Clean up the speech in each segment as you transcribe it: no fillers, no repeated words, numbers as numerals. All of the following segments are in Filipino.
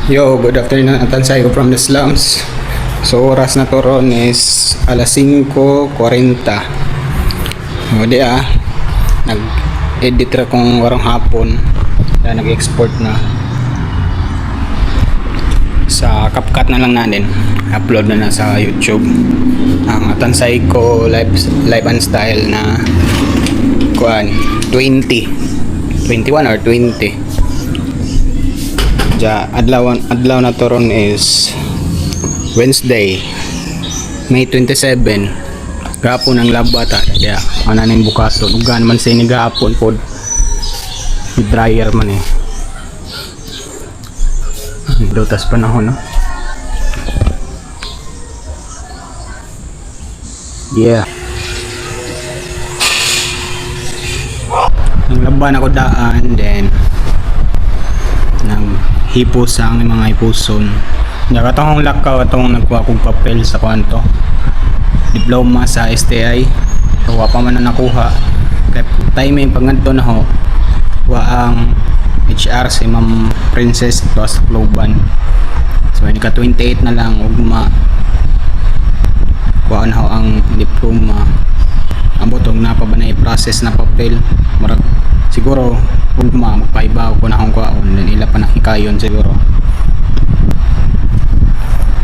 Yo, good afternoon. Atansay ko from the slums. So, oras na to ron is alas 5:40. O di nag-edit ra kong warang hapon. Kaya nag-export na. Sa CapCut na lang natin. Upload na sa YouTube. Ang Atansay ko live and style na kuan 20. 21 or 20. Adlaw na to ron is Wednesday, May 27. Gapon ang labata kaya ana ning bukason ugan man sa ini gapon pod dryer man dotas panahon no. Yeah, ang laban ako daan then nang hipos ang mga hipuson. Nakatong lakaw atong nagkuha kong papel sa kwanto. Diploma sa STI. So wa pa man na nakuha. Kaya timing pangadto na ho. Wa ang HR si Ma'am Princess plus Globan. So ini ka 28 na lang ugma. Wa na ho ang diploma. Ang butong na pa ba na i-process na papel. Murag siguro ugma magpaibaw ko na akong kuhaon then ila pa nakikayon siguro.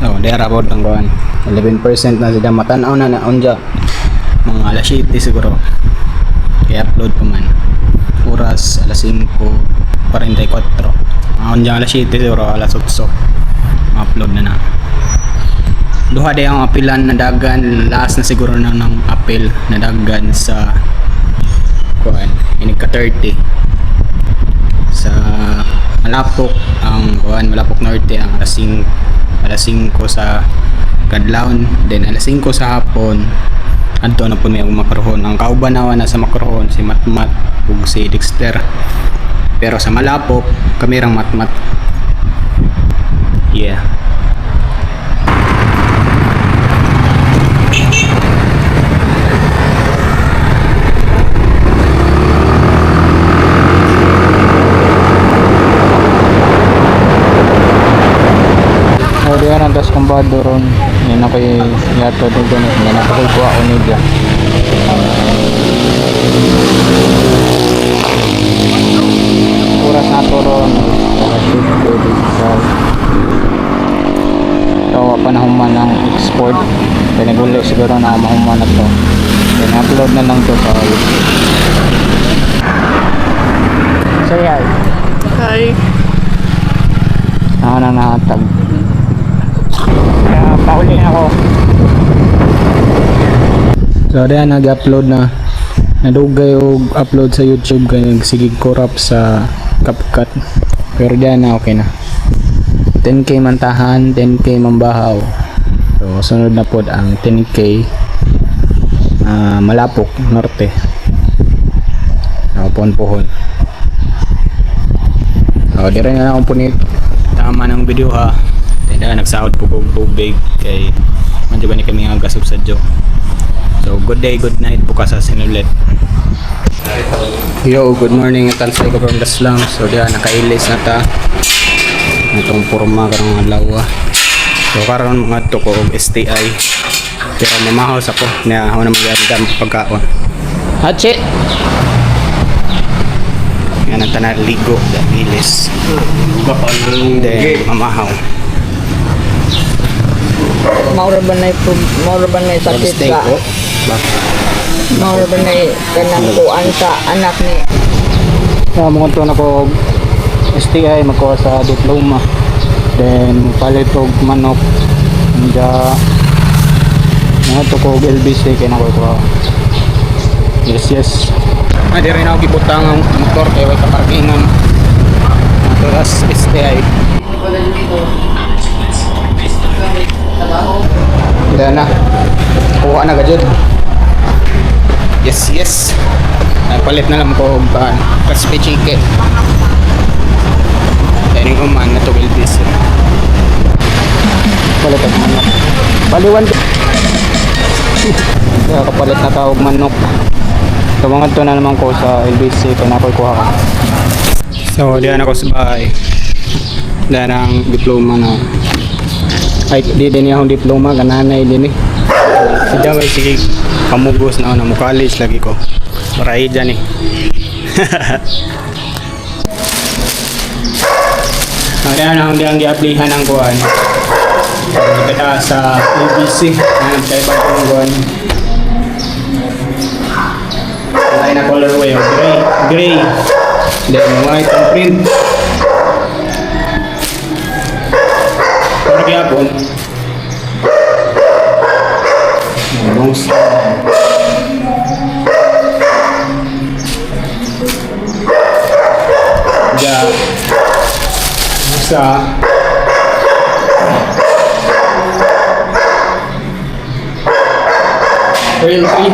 Oh, dera po ang kuhan 11% na sila matanaw na naon mga alas 7 siguro kaya upload pa man oras alas 5:44 naon alas 7 siguro alas 8 upload na duha day ang apilan na dagan last na siguro na ng apel na dagan sa kuhan ini ka 30 sa Malapok ang kuhan Malapok Norte ang alas 5 sa kadlawon then alas 5 sa hapon adto na po may makaroon ang kaubanawa na sa makaroon si Matmat ug si Dexter pero sa Malapok kami rang Matmat. Yeah. Diyan ang tas kumbado ron yan ako yato doon ganit yan ako kuha ko nidya oras na to ron tawa pa na human ng export pinaguli siguro na mahuman na to then upload na lang to sa say hi. Hi. Ako na nahatag kaya pauli ako. So diyan nag-upload na nadugay og upload sa YouTube kaya nagsigig corrupt sa CapCut pero diyan na okay na 10k mantahan 10k mambahaw. So sunod na pod ang 10k Malapok Norte pohon. So dire na akong punit tama ng video ha. Kaya nagsahod po kong tubig kay mandiba ni kami ang gasub sa Diyo. So good day, good night bukas sa sinulit. Yo, good morning Atansay ko from the slums. So diyan nakailis na ta itong porma karong adlaw. So karon mga to ko og STI pero mamahos ako na ako na magandang pagkaon. Hachi yan ang tanan ligo dailis then mamahaw. Maura ba na sakit sa maura ba na kanang kuan sa anak ni mga to na ko STI makuha sa diploma then palit og manok mga to ko LBC kaya na ko yes di rin ako gibutang ang motor kaya way kaparkingan ito as STI dahil na kuha na gajud yes palit na lang ko crispy chicken dahil yung uman na to bilbis palit ang manok baliwan kaya kapalit na tawag manok. So mga to na naman ko sa LBC kaya na ko kuha ka. So diyan ako sa bahay Darang diploma na. Ay, di din akong diploma, kananay din eh. Sida may sige, pamugos na ako na mo college lagi ko. Maray dyan eh. Kaya na hindi ang gi-applyan ng kuhan. Kita sa ABC. Hanap tayo pa kung kuhan. Ay na colorway, gray. Gray. Then white ang print. Pero kaya po, rose. Ja. Sa Real 3.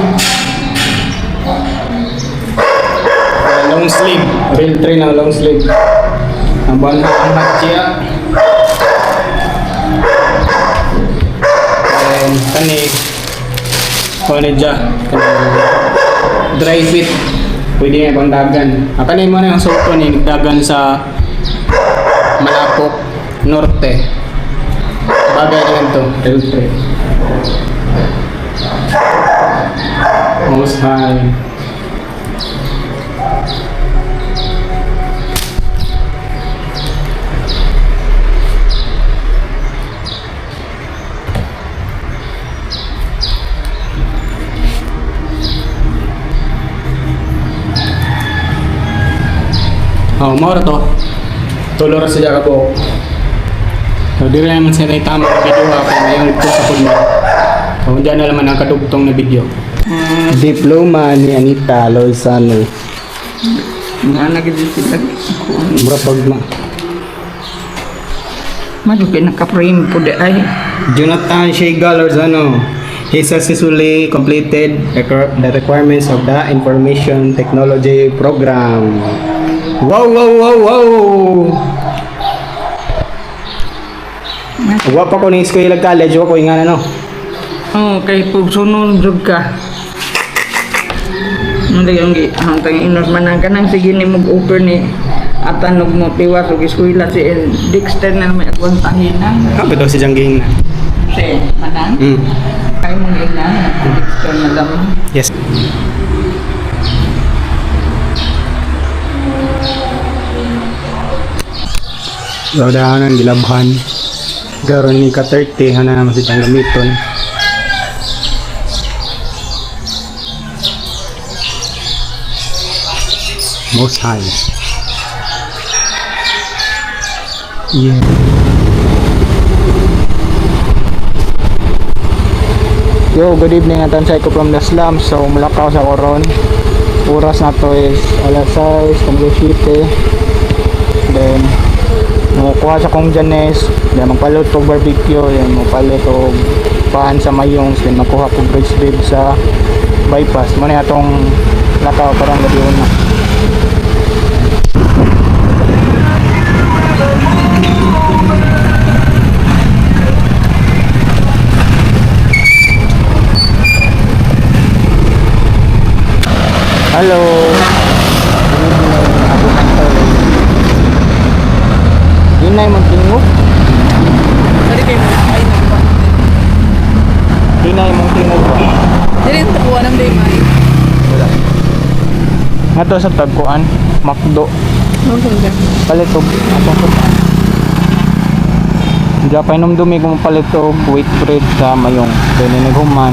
Long sleeve. Real 3 na long sleeve. Ang buwan na ang matya. And kani dya. Dry fit. Pwede nga pang dagan. Kani mo na yung suot ko ni dagan sa Malapok Norte. Bagay na yan to. Real 3. Most high. Oh, mora to. Tulo ra siya ako. So, di rin naman siya na itama na video ako ngayon ito sa pulmo. So, dyan na naman ang kadugtong na video. Diploma ni Anita Lozano. Nga nagiging sila. Mura pag ma. Madukin naka-frame po di ay. Jonathan Shega Lozano. He successfully completed the requirements of the Information Technology Program. Wow, wow, wow, wow! Wa pa ko ni Eskwela College, wa ko ingana no. Oh, kay pug sunod jud ka. Hindi yung hangtang inos man ang kanang sige ni mag-offer ni atanog mo tiwas og eskwela si Dexter na may agwantahin na. Apa daw si Jangging na? Si manang? Kay mo ina si Dexter na lang. Yes. Laudahan ang gilabhan. Garon ni ka-30 hana naman si gamiton. Most high. Yeah. Yo, good evening. Atansay ko from the slums. So, mulakaw sa koron. Oras na to is alas 6, Camilo City. Then, makukuha sa kong Janes. Then, magpalit ko barbecue. Then, magpalit ko paan sa Mayongs. Then, makuha ko bridge bib sa bypass. Muna itong lakaw parang gabi una. Hello. Yun na yung magtingog. Dari kayo mo, ay nagpa. Yun na yung magtingog ba? Dari yung tapuan ng day, Mari. Wala. Nga to sa tagkuan, Makdo. Ano kung dyan? Palitog. Atong kutan. Diya pa inumdumi kung palitog, wheat bread sa mayong. Then naghuman.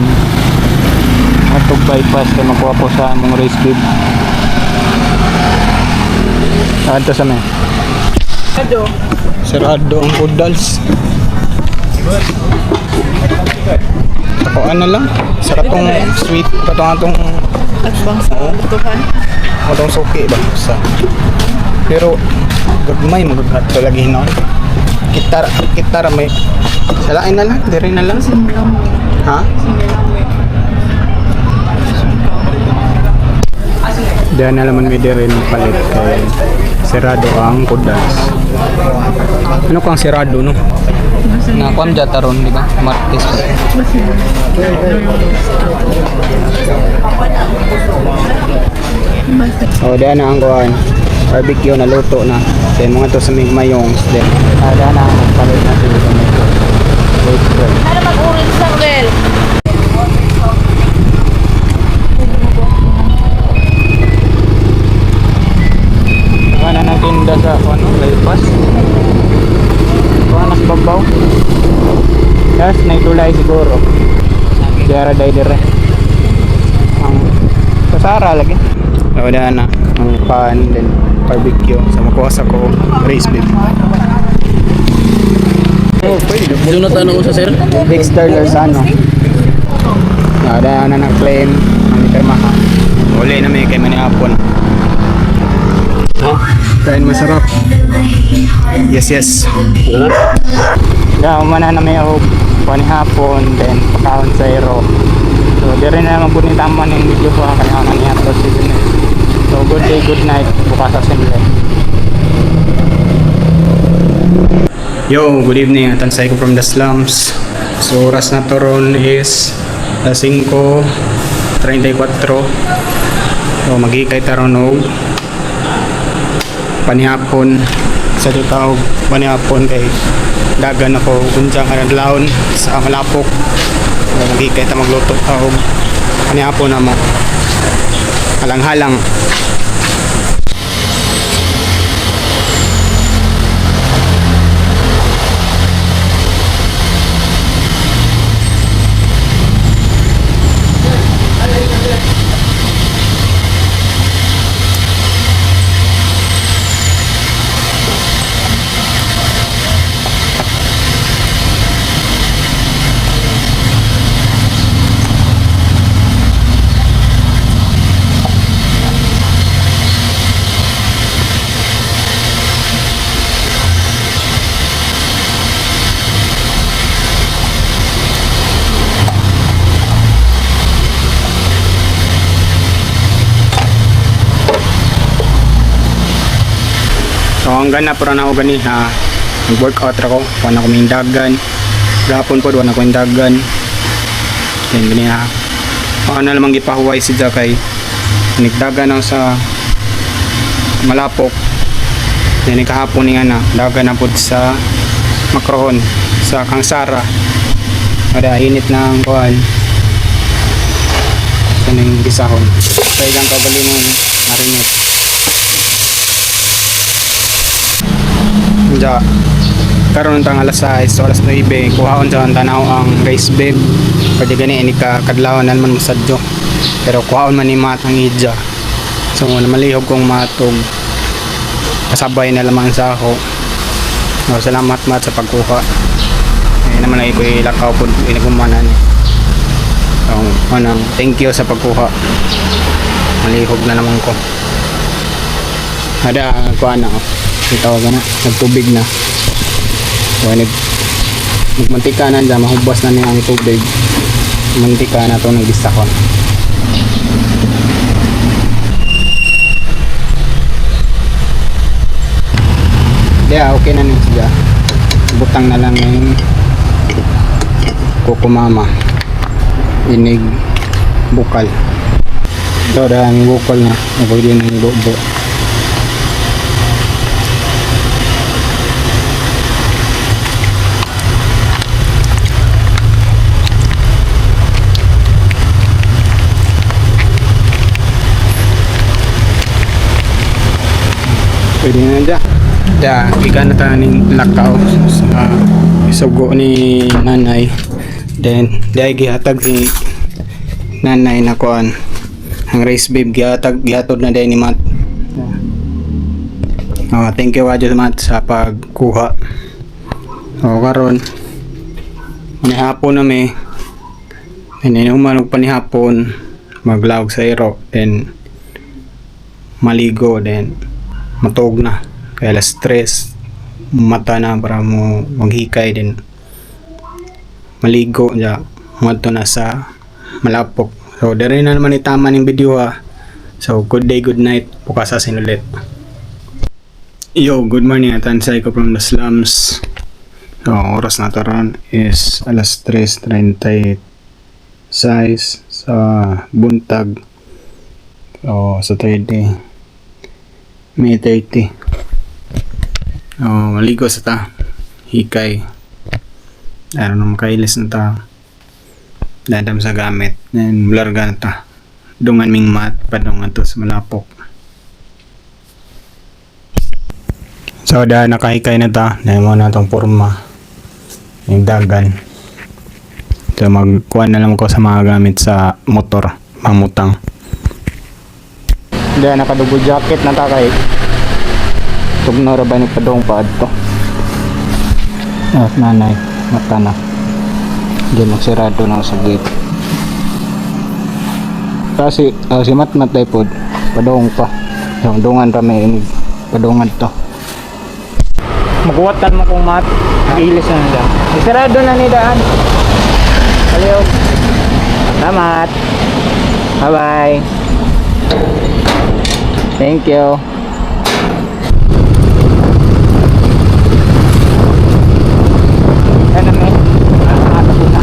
Atog bypass kaya makuha po sa among race bib. Ito sa may. Ado. Sarado ang udals. Takuan na lang. Sa katong sweet, katong Nagbang sa butuhan. katong suki ba? Sa. Pero, gagmay magagat to lagi no. Kitara may. Salain na lang, dire na lang. Sinilang mo. Ha? Sinilang mo. Diyan na naman may dire palit kay Serado ang udals. Ano kang Serado no? Na kwam jataron di ba? Martes. O diyan na ang kuan. barbecue na luto na. Then mga to sa may mayongs. Then ada na magpalit na sila sa may wait bread. Ano mag-orange lang, Del? Wala na tinda sa ano, bypass. Wala sa babaw. Yes, naitulay siguro. Diara day dire. Ang kasara lagi. Wala na ang pan then barbecue sa makuha ko race beef. Oh, pwede. Doon na tanong ko sa sir. Big Sterler sa ano. Wala na na-claim. Ang kay Maha. Uli na may kay manihapon. Kain masarap. Yes, yes. Yeah, umana na may og panihapon, then pagkaon sa ero. So, di rin na magpunitaman yung video ko ang kanyang nangyatod sa dun. So, good day, good night. Bukas sa simple. Yo, good evening. Tansay ko from the slums. So, oras na to ron is 5:34. So, mag-ikay taron og panihapon sa tutaw panihapon kay dagan ako unjang adlawon sa Malapok. Magikay ta magluto og panihapon na mo halang-halang. So hanggang na pura na ako gani ha, nag-workout ako, wala ko may dagan, gapon po wala ko may dagan. Then gani ha, paano namang gipahuway si Jakay, nagdagan ako sa Malapok. Then kahapon nga na, dagan na po sa Macrohon, sa Kangsara. Ada init na ang kuhan, sa nang gisahon. Sa ilang kabalimon, marinate. Ja, karon tang alas 6 oras 9 kuhaon sa tanaw ang rice bed pwede gani ini ka kadlawon man masadyo pero kuhaon man ni matang idja so malihog kong matog kasabay na lamang sa ako. So, salamat mat sa pagkuha naman lagi ko ilakaw po inagumana ni so manang thank you sa pagkuha malihog na naman ko ada kuha na tawag na, nagtubig na. So, nagmantika na dyan, mahubas na niya ang tubig. Mantika na ito, nag-istakon. Yeah, okay na niya siya. Butang na lang yung kukumama. Inig bukal. Ito dahil yung bukal na, nabagyan ng bubo. Pwede na dyan. Dyan, ikan na tayo ng lakaw sa isugo ni nanay. Then, dahil gihatag ni nanay na kuan. Ang rice babe, gihatod na dahil ni Matt. Thank you Wadyo Matt sa pagkuha. Karon manihapon na may inuman og panihapon maglawag sa iro. Then, maligo. Then, matog na kaya alas 3 mata na para mo maghikay din maligo ja madto na sa Malapok. So dere na naman itama ng video ha. So good day, good night, bukas sa sinulit. Yo, good morning, Tansay ko from the slums. So oras na taron is alas 3:36 sa buntag. So sa 3 day May 30. Oh, maligo sa ta. Hikay. Ano nung makailis na ta. Dadam sa gamit. Then, larga na ta. Dungan ming mat. Padungan to sa malapok. So, nakahikay na ta. Dahil mo na itong forma. Yung dagan. So, magkuha na lang ko sa mga gamit sa motor. Mamutang. Dahil nakadugo jacket na ta kay. Tugno ra ba ni padong paad to. At nanay. Mata na. Diyan magsirado na sa gate. Kasi si Matmat ay pod. Padong pa. Yung dungan ra may inig. Padungan to. Magkuwatan mo kung mat. Ilis na nila. Isarado na ni daan. Kaliw. Salamat. Bye bye. Thank you. Ano may? Nakakatapo na.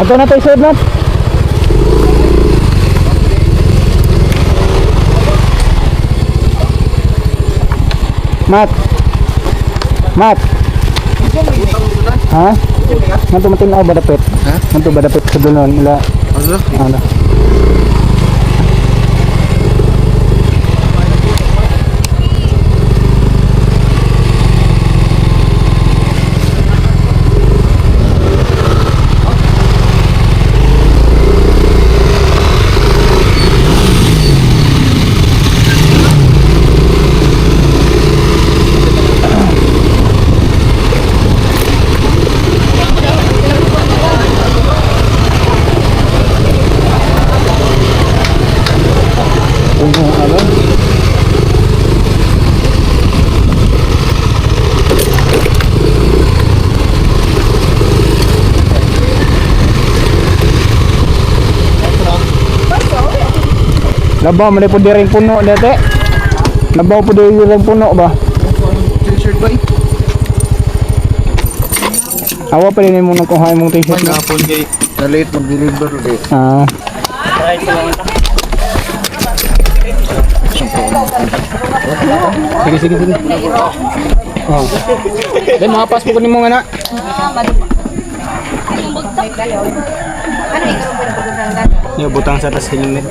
Ato na tayo sir Nat. Mat. Mat. Ha? Manto matin ako badapit. Ha? Manto badapit sa dunon nila. Ano? Labaw mo po di rin puno dati. Labaw po di rin puno ba? T-shirt ba? Awa pa rin mo nang kuhain mong t-shirt na. Hapon kay na-late mag-deliver ulit. Ah. Sige. Oh. Then makapas po ko ni mo nga na. Yung butang sa tas helmet.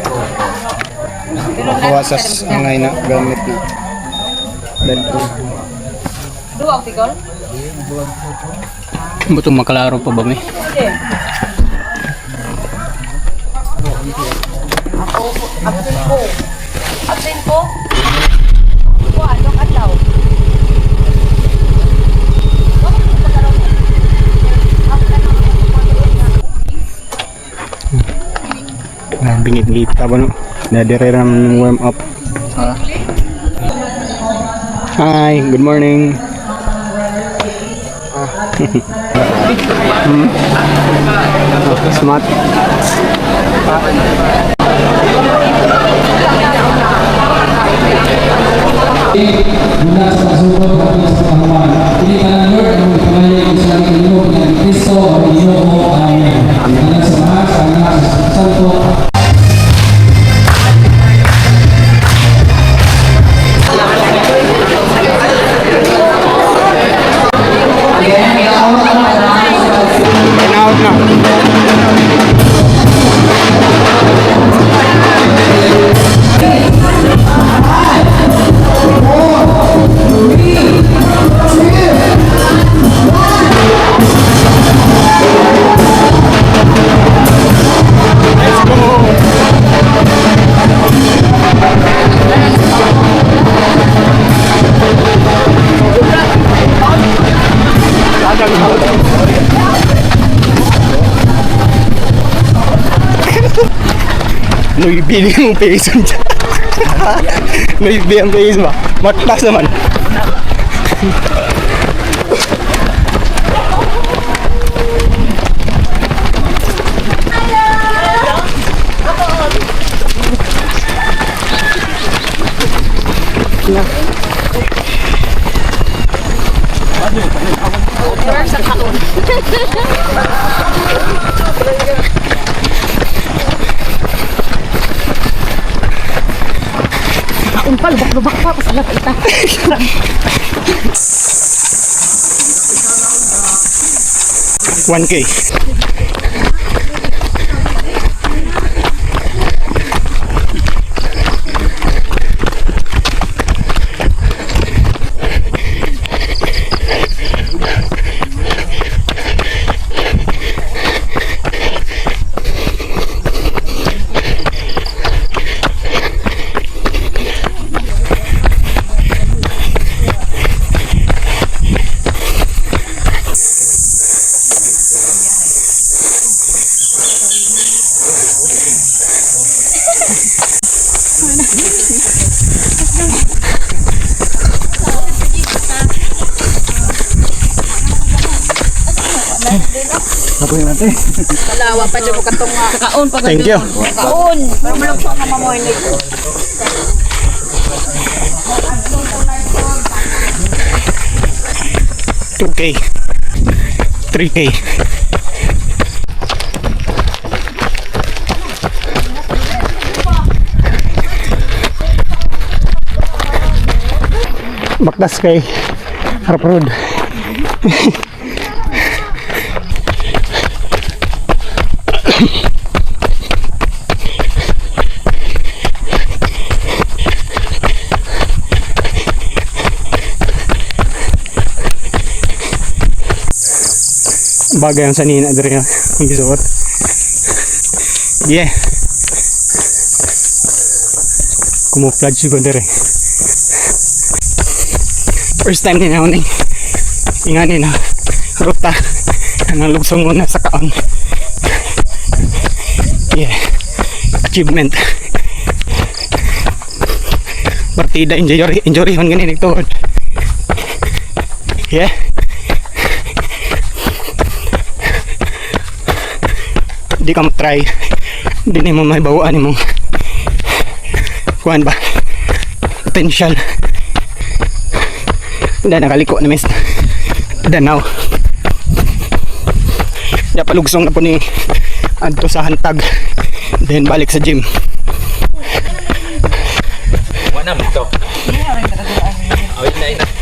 Kuha sa angay na gamit. Deadpool. Butong makalaro pa ba may? Absent po. Anong adlaw? Bingit-ngit ka ba no? Nadire naman yung warm up. Hi, good morning. Smart. Mula sa kasubot ng sa kahawan. Pilihan ng Lord ang magpalaya ko sa Panginoon ng Kristo ang Ginoo. Amen. Amen. Sa Ama, sa Anak, sa Espiritu Santo. Out na. Nagbili mong peso dyan. Nagbili ang peso ba? Matlas naman. Umpal, lubak-lubak pa. Pasalat ita. 1K. Kalawa pa dyan ko katunga. Kakaon pa Thank you. Kakaon. Pero malagso na mamoy nito. 2K. 3K. Bakdas kay Harap Road. Bagay ang sanina diri nga gisuot. Yeah. Kumuflad siya diri. First time din ako ni ingani na ruta ang lugsong muna sa kaon. Yeah. Achievement. Partida enjoy hon ganin ito. Yeah. Di ka mag-try, di mo may bawaan mong kuhan ba potential. Hindi nakaliko na mis Danaw. Di palugsong na po ni adto sa hantag, then balik sa gym. Wala mo ito.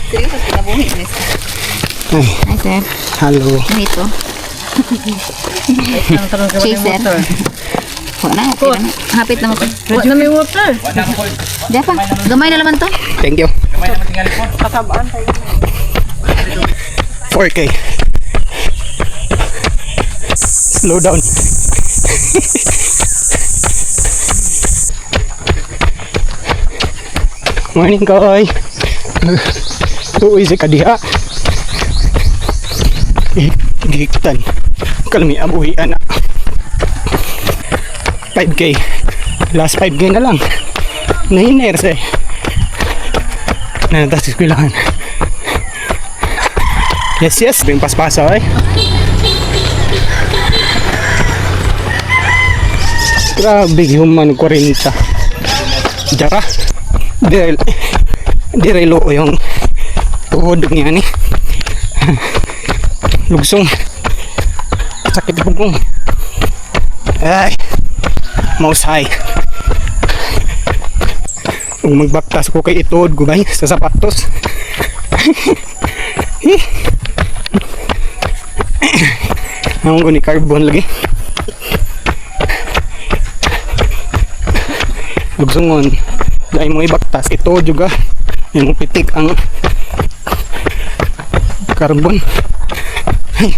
Seryoso sa kinabuhi, miss. Ay, Hi, sir. hello. Dito. Chaser. Wala na, okay na. Hapit na mo. Wala na may water. Diyan pa. Gamay na naman to. Thank you. 4K. Slow down. Morning, Koy. Tuoy sa kadiha. Gigtan. Kalmi abuhi anak. 5K. Last 5K na lang. Nahiners eh. Nanatas sa eskwelahan. Yes, yes. Bing paspasa eh. Grabe human 40. Jara. Direlo yung tuhod niya ni. Lugsong. Sakit pugong. Ay. Mausay. Kung magbaktas ko kay ituod ko guys sa sapatos. Ang ko ni carbon lagi. Lugsungon. Dahil mo ibaktas ito juga yung pitik ang carbon. Ay.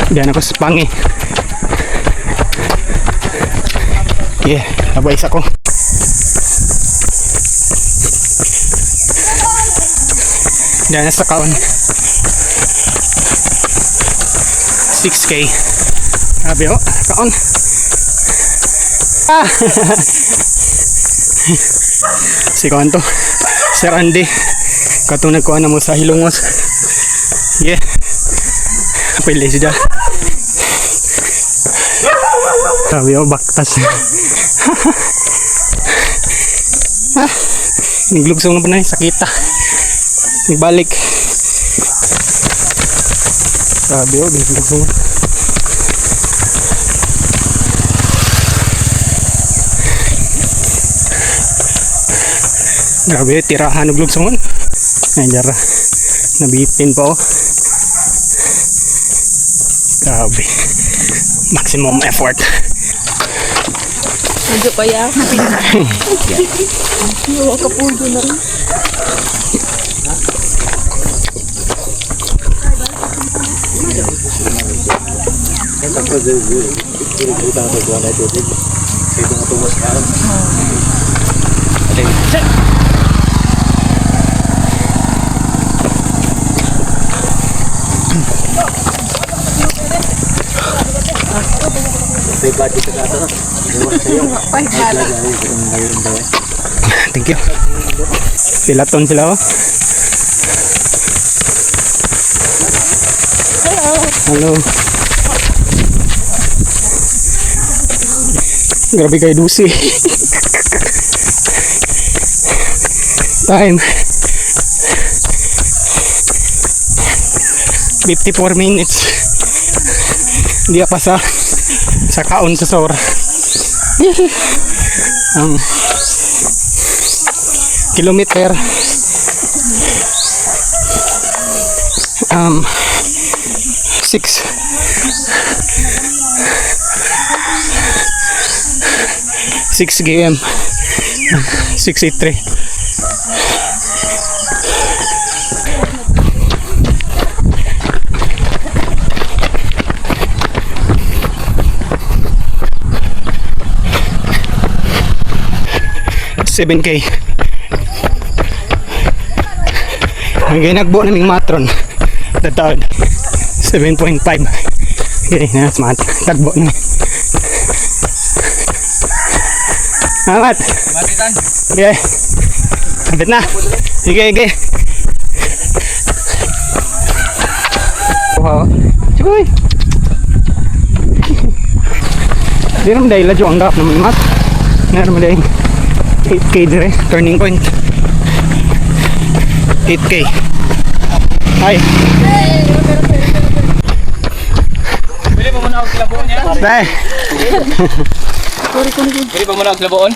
Diyan ako sa pangi. Yeah, abay isa ko. Diyan na sa kaon. 6K. Sabi o, kaon. Ah! Si kaon to. Sir Andy. Katunag ko na mo sa Hilongos. Yeah. Pili siya. Sabi o, baktas. Naglugsong na pa na, sakita. Nagbalik. Sabi o, naglugsong. Grabe, tirahan naglugsong. Nandiyan, nabitin pa o. Grabe. Maximum effort. Medyo kaya. Iwa ka po doon na rin. Thank you. Pilaton sila oh. Hello. Grabe kayo dusi. Time 54 minutes. Hindi pa sa kaon sa sora. Kilometer 6 km 683. $7K. Ang ginagbo naming matron tatawad 7.5. Okay, na tagbo na. Amat. Okay. Abit na. Sige, sige. Wow. Cuy. Di naman dahil ladyo ang gap naman mat. Nga naman dahil 8K dire, turning point. 8K. Hi. Pwede pa muna ako kilabuon niya? Bye. Pwede pa muna ako kilabuon?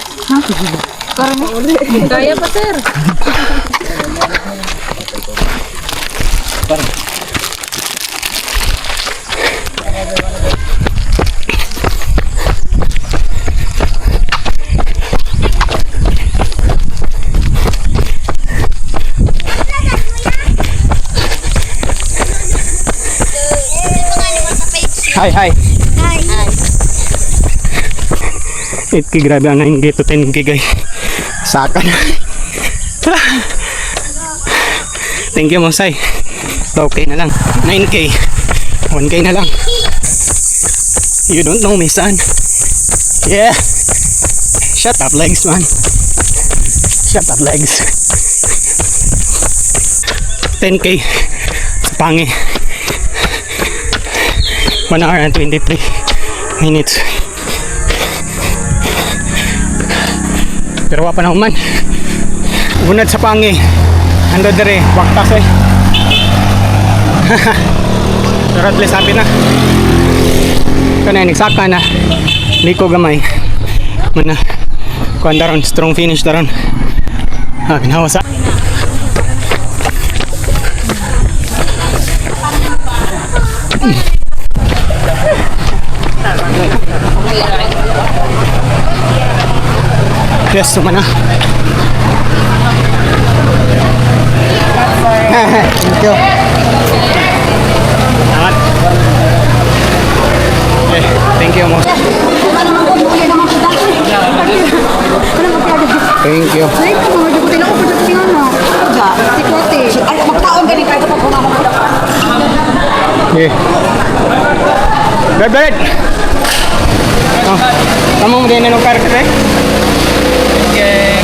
Kaya pa, sir. Hi. 8K, grabe ang 9K to 10K guys. Saka na. Thank you Mosay. 2K na lang. 9K. 1K na lang. You don't know me son. Yeah. Shut up legs man. Shut up legs. 10K. Sa Pangi. 1 hour and 23 minutes. Pero wapa na human. Gunad sa Pangi. Ando dere, waktas eh. Pero at least happy na. Kana nagsaka na. Liko gamay. Mana kuan daron strong finish daron. Ginawa sa yes, suma na. Thank you. Salamat. Okay, thank you mo. Thank you. Okay. Bird. Oh, kamu din na ng park eh? Okay.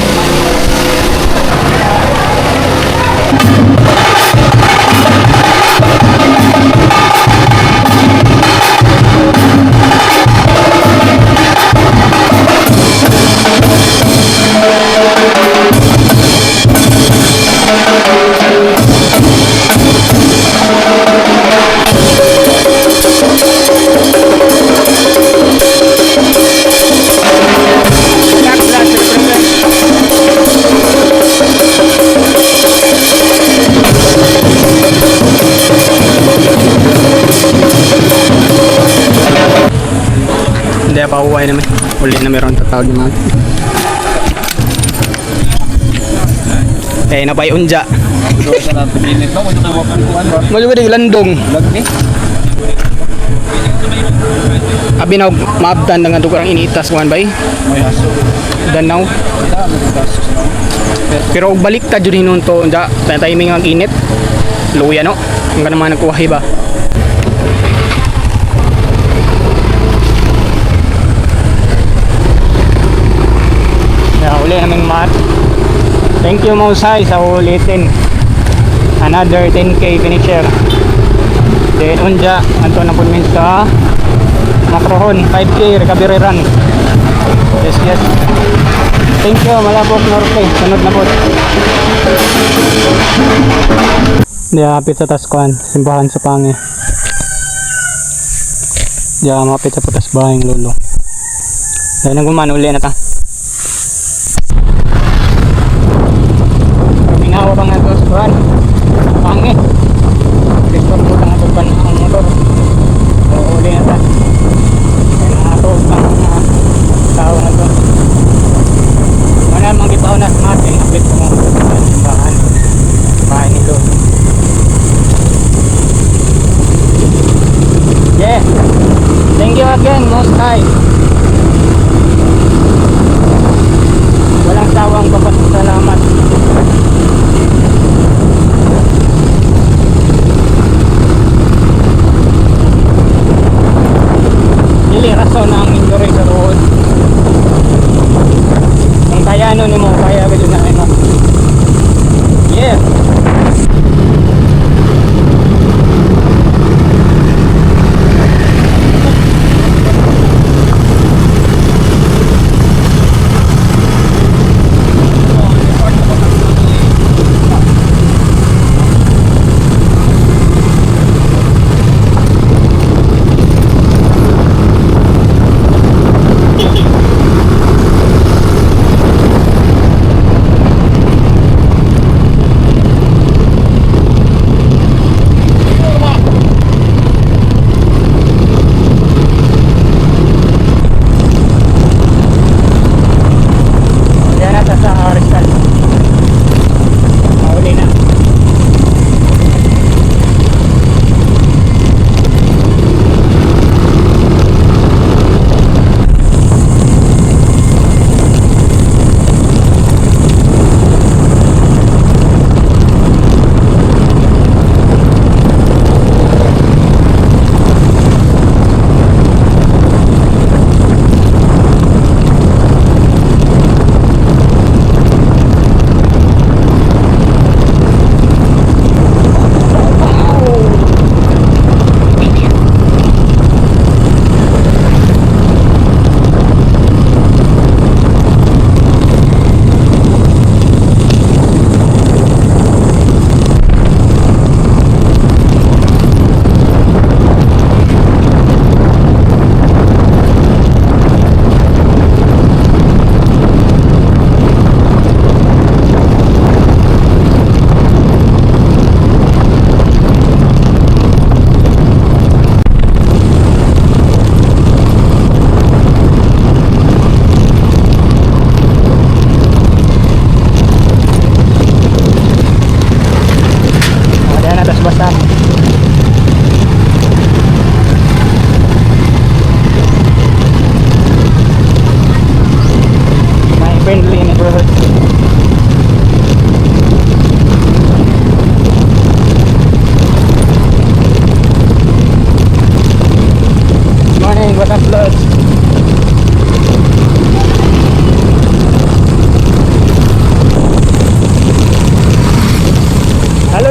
Hindi pa uwi namin. Uli na meron tatawag yung mga. Eh, napay unja. Mali ba di landong? Abi na maabdan dengan tukurang initas kuan bay. Danaw. Pero og balik ta jud hinon to unja timing ang init. Luya no. Ang naman nagkuha ba. Uli namin mat. Thank you Mausay sa ulitin. Another 10K finisher. Then unja anto na pud min sa Macrohon 5K recovery run. Yes. Thank you Malabok Norte. Sunod na pod. Diya hapit sa Taskuan, simbahan sa Pangi. Diya mapit sa putas bahing lolo. Dahil naguman uli na ta. Minawa pa nga ito sa buwan. Pangi. Discord po lang ito pa ang motor. So uli na ta. Kaya nakatawag lang mga tao na ito. Mana mang kita na sa natin. Hapit po mga simbahan. Bahay ni Lolo. Yeah. Thank you again, Most High. Walang sawang papasalamat. Dili rason ang injury sa road. Kung kaya nun mo, kaya ba yun na ano. Yeah.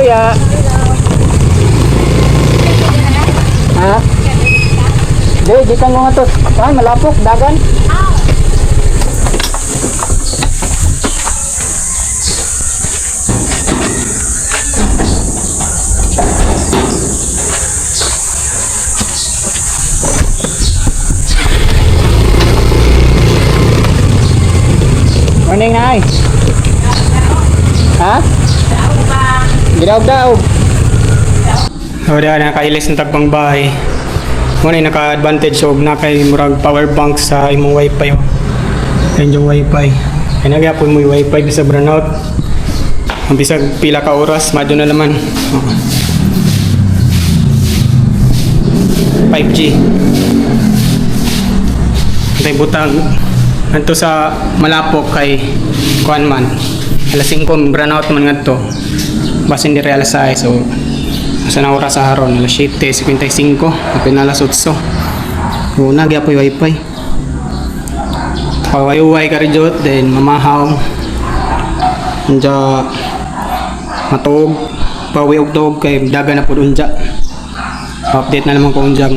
kuya. Ha? Di ka nga to. Ah, malapok, dagan. Morning, Nay. Ha? Gidaog-daog. O diyan, nakailis ng tagpang bahay. Muna naka-advantage og na kay murag power bank sa imong wifi. Yan yung wifi. Kaya nagyapon mo yung wifi bisa brownout. Ang bisag pila ka oras, madyo na naman. 5G. Antay butang. Anto sa malapok kay kuan man. Alas 5 brownout man ngadto. Basin diri alas 6 so asa na oras sa haron alas 7:55 apil na alas 8. Una gyapon wifi. Pawayuway ka rin jud then mamahaw. Unja matog pawiog-tog kay daga na pud unja. Update na naman ko unjang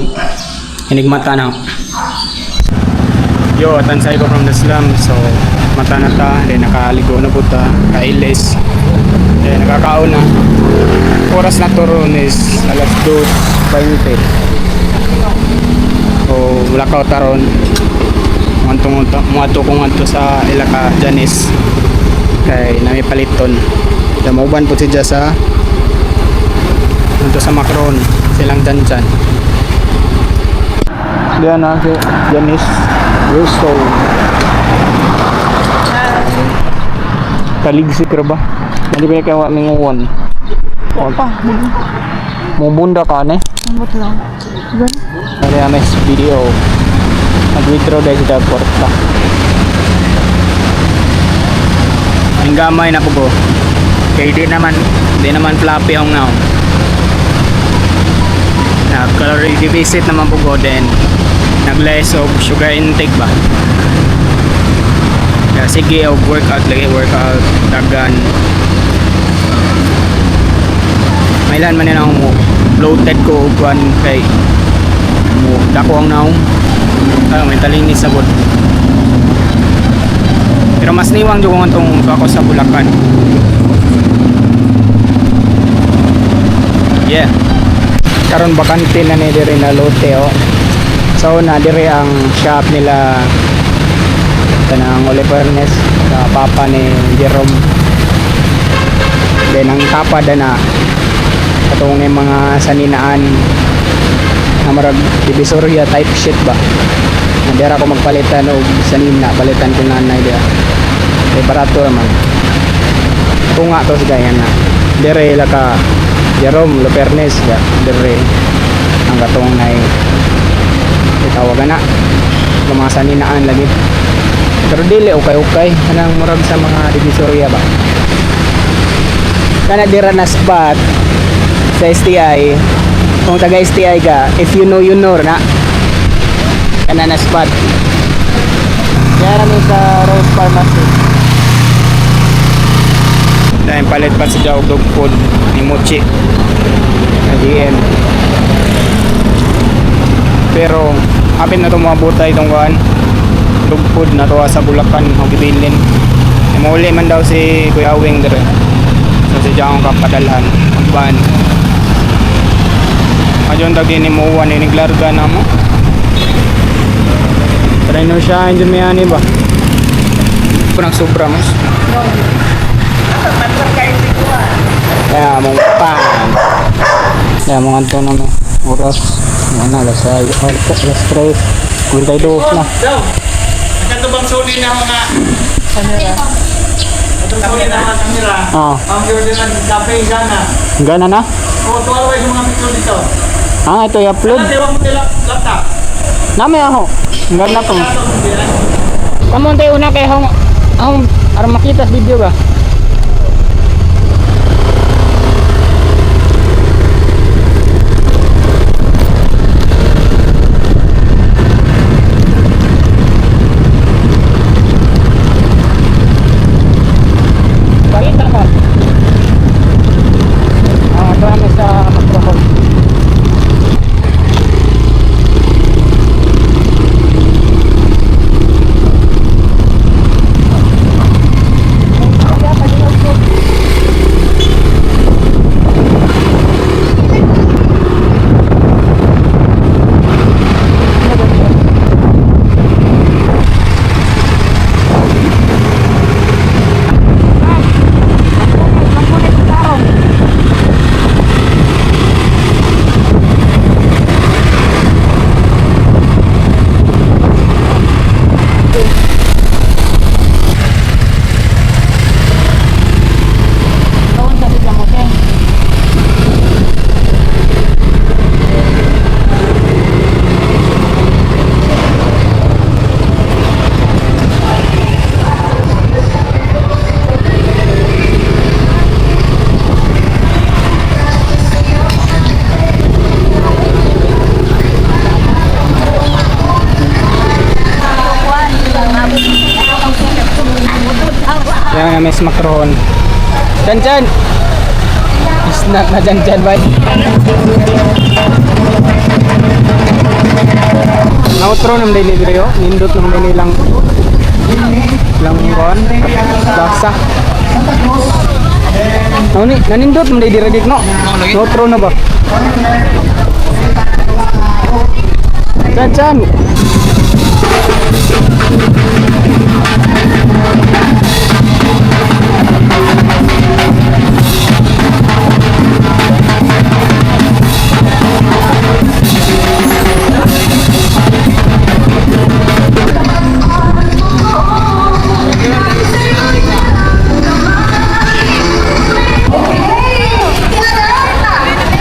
enigmata na. Yo, tansay ko from the slum. So, mata na ta. Then, nakaligo na po ta. Kailis. Then, nakakaon na. Oras na to ron is alas 2:20. So, wala ka ta ron. Muadto ko ngadto sa Ilaka Janis. Kay, nami paliton. Damauban po siya sa nandito sa Macron. Silang dyan. Diyan na si Janis. Gusto. Kaligsi ka ba? Hindi ba kayo minguwan? Pa. Mubunda ka ne? Amot lang. Gan. Kaya may video. Nag-withdraw dahil sa porta. Ang gamay na po ko. Kaya di naman floppy ang now. Nag-calorie deficit naman po ko then nag-less of sugar intake ba. Kaya sige, workout dagan. Mailan man yun ako bloated ko upuan kay dako ang naong may talinis sabot. Pero mas niwang yung itong ako sa Bulacan. Yeah. Karon bakante na ni diri na lote oh. So na diri ang shop nila kanang Olivernes sa papa ni Jerome. Then ang tapad na katong mga saninaan na marag divisoria type shit ba. Dira ko magpalitan og sanina, palitan ko nanay dia. Kay barato naman. Tunga to sa gayan na. Dire la ka Jerome Olivernes ga dire ang katong nay itawagan na mga saninaan lagi pero dili okay kanang murag sa mga divisoria ba kana dira na spot sa STI kung taga STI ka if you know na kana na spot kaya namin sa Rose Pharmacy dahil palit pa sa Jawag Dog Food ni Mochi na GM. Pero hapit na ito mga butay itong kuhan dog food na to sa Bulacan o gibilin mauli man daw si Kuya Awing dire so si Jang kapadalhan magban madyon tag din mo uwan iniglarga na mo try no siya hindi may ani ba parang sobra mas kaya mong pan kaya mong anto na mo oras mana alas 3 52 na Ito bang suli na mga kamera? Itong suli na mga kamera. Ang order ng cafe gana. Gana na? O, tuwalaway yung mga picture dito. Ito i-upload. Ano, mo nila laptop? Nami ako. Gana ko. Kamu tayo una kay akong para makita sa video ba? na Miss Macron. Chan! Snack na dyan ba? Na-outro naman din video. Nindot naman din nilang kon. Basa. Nanindot naman din diradik no? Na-outro na ba? Chan!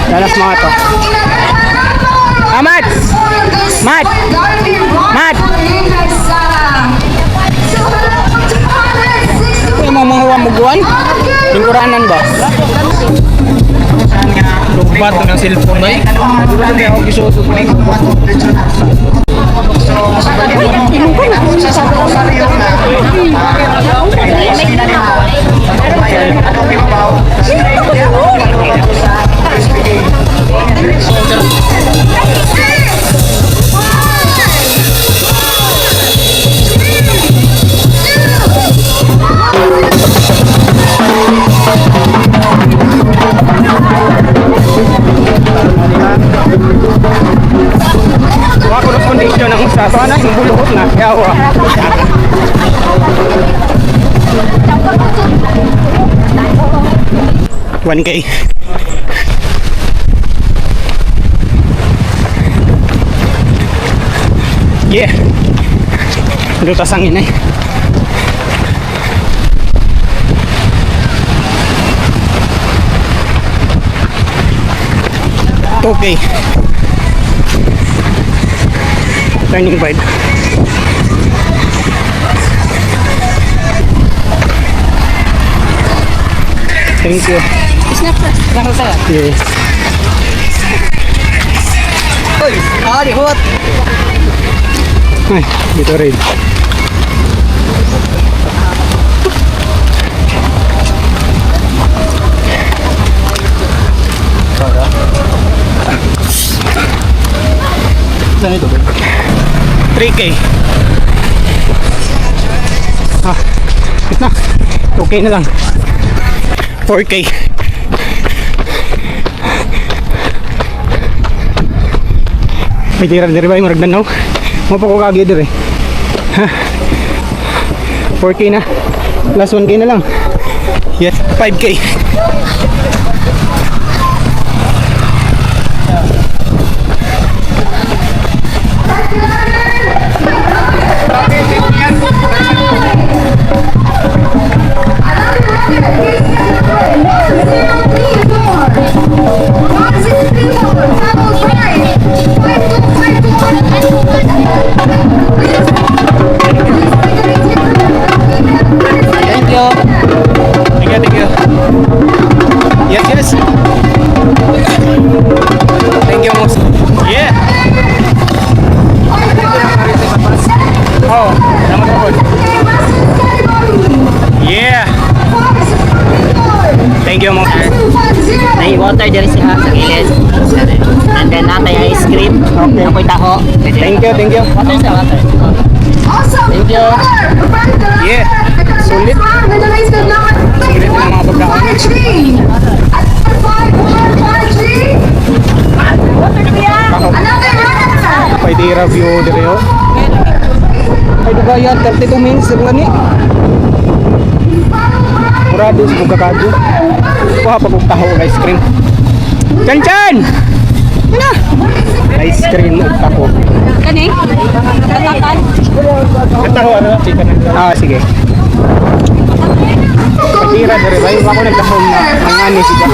Dalas mga to. Mat! Yung mga muguan? Lingkuranan ba? Lupat ng cellphone ba? Wako na condition ang usa. Sana yung bulukot na. Yawa. One K. Yeah. Dutas angin eh. Okay. Turning point. Thank you. Yes. Ay, dito rin. Saan ito? 3K. Ito na. Okay na lang. 4K. May tira diri ba yung maragdanaw? Mapa ko kagi diri. 4K na. Last 1K na lang. Yes, 5K. Thank you. Yes. Thank you, most. Yeah. Oh, yeah. Thank you, most. May water dyan siya sa gilid. And then natay ice cream. Okay. Ako'y taho. Thank you. Water siya, water. Thank you. Yeah. Sulit. Sulit na mga pagkaon. Pwede i-review dito yun. Ay, diba yan? 32 minutes lang ni. Murado sa pagkakado. Kuha pa kong taho ng ice cream. Chan! Ano? Ice cream at taho. Kani? Katakan? Taho ano? Sige. Pagkira dere ba? Yung ako nagtahong na ang ani siya.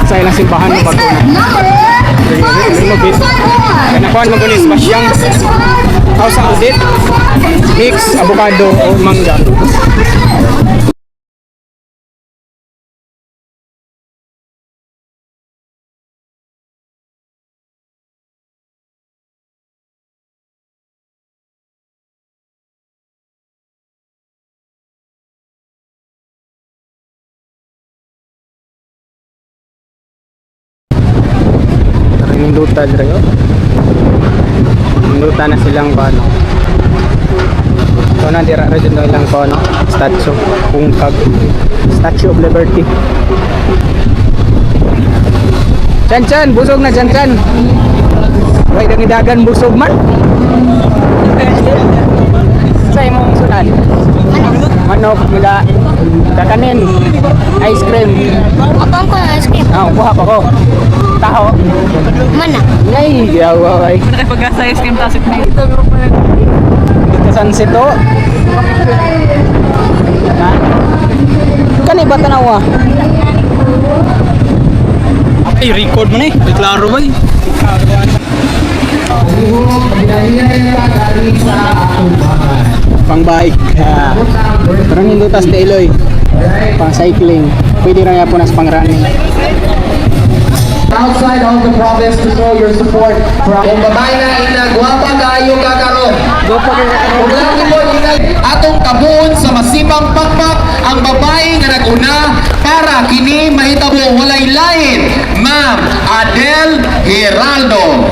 Sa ilang simbahan ng bago na. Kanakuan magulis masyang house audit mix avocado o mangga. Hinduta dre. Hinduta na silang paano. So na dira ra jud ilang paano statue pungkag Statue of Liberty. Chan, busog na Chan. Way dagan busog man. Sa imong sunan. Manok nila kakanin. Ice cream. Abang ko ng ice cream. Kuha pa ko. Taho. Mana? Ngay, yawa ay. Pag-asa ice cream tasik na ito. Dito sunset to. Ha? Kani ba tanawa? Ay, record mo na eh. Klaro ba eh? Pang bike. Parang hindi tas Eloy. Pang cycling. Pwede rin yan po nas pang running. Outside of the province to show your support from kung babae na ina guwapa kaayo ka karon. Kung lagi mo ina atong kabuon sa masibang pakpak ang babae nga naguna para kini mahitabo walay lain, Ma'am Adele Giraldo.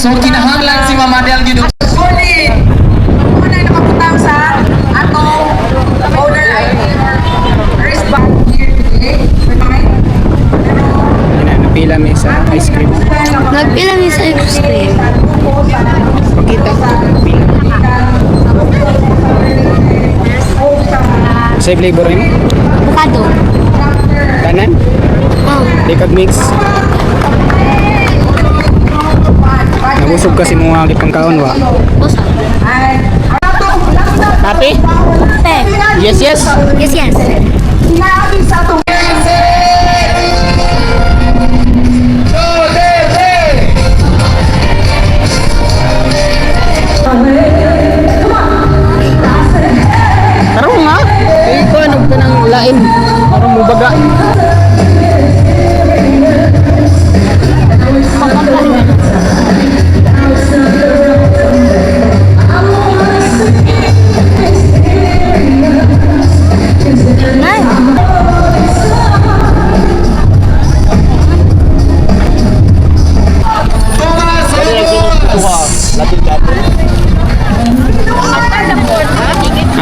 So kinahanglan si Ma'am Adele dito. Solid! Muna yung nakaputang sa atong owner ID or wristband here today. Napila may sa ice cream. Nagpila mi sa ice cream. Pakita ko. Sa flavor mo? Avocado. Kanan? Oh. Likag mix. Nabusog kasi mga kitang kaon wa. Bosa. Happy? Te. Yes. Yes. Tarong nga. Ito ano ka ng lain. Parang mubaga.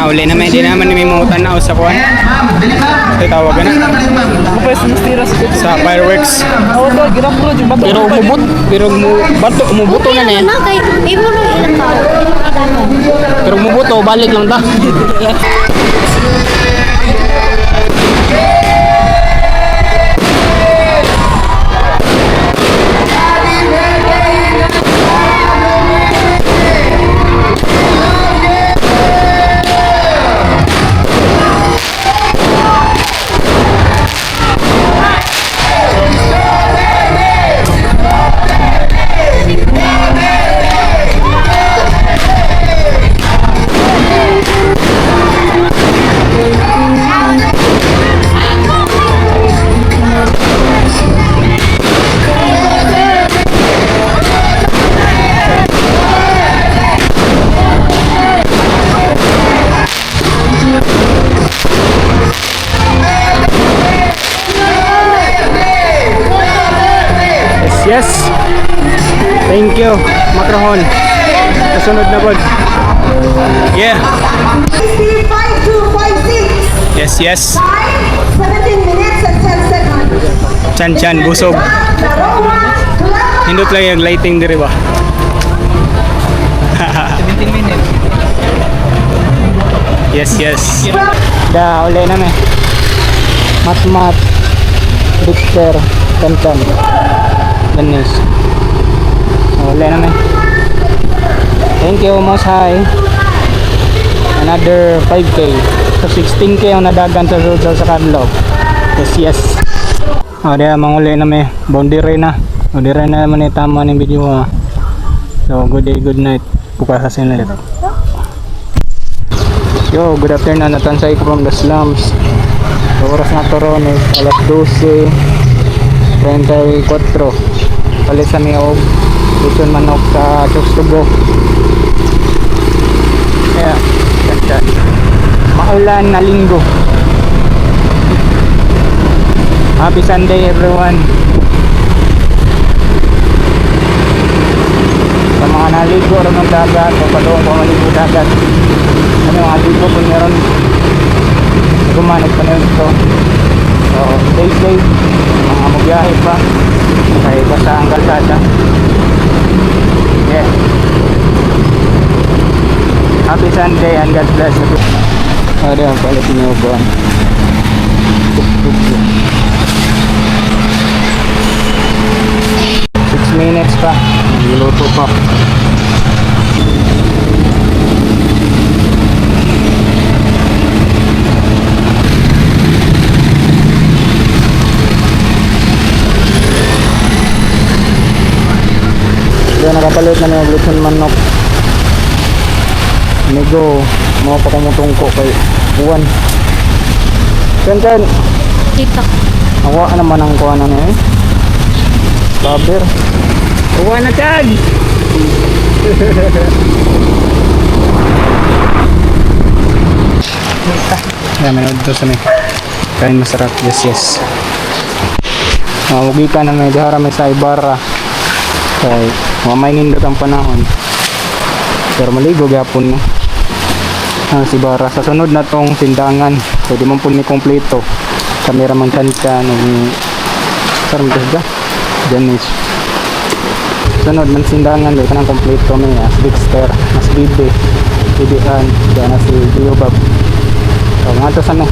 Uli naman, hindi naman nimimutan na sa kuwan. Ito tawagan na. Sa fireworks. Pero umubuto na niya. Ano kay imo no ilang taon? Pero umubuto, balik lang ta. Yes. Thank you, Macrohon. Kasunod na pod. Yeah. 5256. Yes. 17 minutes and 10 seconds. Chan, busog. Hindot lang yung lighting diri ba? 17 minutes. Yes. Da, uli na may. Mat. Victor. Tantan. Ganes. Uli na may. Thank you, Most High. Another 5K. So 16K ang nadagan sa Rudal sa Carlo. Yes. Diya, manguli na may. Boundary na. Boundary na naman yung tama ng video ha. So, good day, good night. Pukasasin na ito. Yo, good afternoon. Natansay ko from the slums. So, oras na to ron is alas 12:34. Palit sa miog. Lechon manok sa Chokstubo. Yeah. Ganda. Maulan na linggo. Happy Sunday everyone. Sa mga naligo rin ng dagat o padoon ko maligo dagat, ano mga ligo po niya ron gumanag pa na ito. So stay safe, mga magbiyahe pa kahit basta ang kalsada. Yeah. Happy Sunday and God bless you. Ada ang pala tinubuan. 6 minutes pa. Niluto pa. Kaya nakapalit na yung glutson manok. Nego, mga pakamutong ko kay Juan. Kan TikTok. Awa naman ang kuha na niya eh. Saber. Kuha na tag! Yan, manood to sa may kain masarap. Yes, yes. Huwag ka na may dahara may sa Ibarra. Kaya mamay nindot ang panahon. Pero maligo gapon no. Si Ibarra. Sa sunod na tong tindangan. Pwede mong po ni kompleto. Kamera man tansya ng sarang gasga Janice. Sunod man sindangan may kanang kompleto may as Dexter, as Bibi, Bibihan, dyan na si Biobab. So nga to sana.